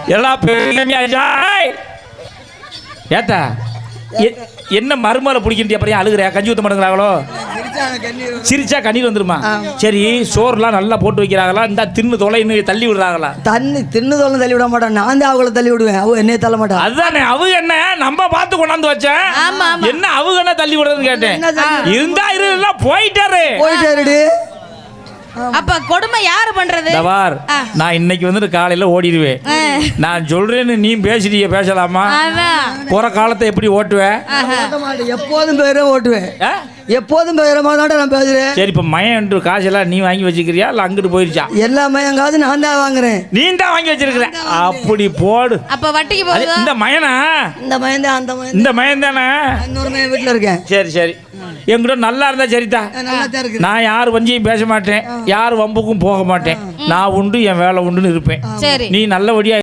எல்லாம் ஏத்தா என்ன மருமலை பிடிக்கின்ற அப்புறம் அழுகுற கஞ்சி ஊற்ற மாட்டேங்கிறாங்களோ சிரிச்சா கண்ணீர் வந்துருமா சரி சோறுலாம் நல்லா போட்டு வைக்கிறாங்களா இந்த தின்னு தொலைன்னு தள்ளி விடுறாங்களா தின்னு தொலை தள்ளி விட மாட்டேன் நான் தான் அவங்கள தள்ளி விடுவேன் அவ என்னைய தள்ள மாட்டான் அதுதானே அவங்க என்ன நம்ம பார்த்து கொண்டாந்து வச்சேன் என்ன அவங்க என்ன தள்ளி விடுறதுன்னு கேட்டேன் இருந்தா இருந்தா போயிட்டாரு அப்ப கொடுமை யாரு பண்றது நான் இன்னைக்கு வந்துட்டு காலையில ஓடிடுவேன் நான் சொல்றேன்னு நீ பேசுறீங்க பேசலாமா போற காலத்தை எப்படி ஓட்டுவேன் எப்போதும் பேரே ஓட்டுவேன் எப்போதும் பேரமா தான் நான் பேசுறேன் சரி இப்ப மயம் காசு எல்லாம் நீ வாங்கி வச்சுக்கிறியா இல்ல அங்கிட்டு போயிருச்சா எல்லா மயம் காசு நான் தான் வாங்குறேன் நீ தான் வாங்கி வச்சிருக்கிற அப்படி போடு அப்ப வட்டிக்கு போகுது இந்த மயனா இந்த மயம் தான் அந்த மயம் இந்த மயம் தானே இன்னொரு மயம் வீட்டுல இருக்கேன் சரி சரி என்கிட்ட நல்லா இருந்தா சரிதா நான் யார் வஞ்சியும் பேச மாட்டேன் யார் வம்புக்கும் போக மாட்டேன் நான் உண்டு என் வேலை உண்டுன்னு இருப்பேன் நீ நல்லபடியா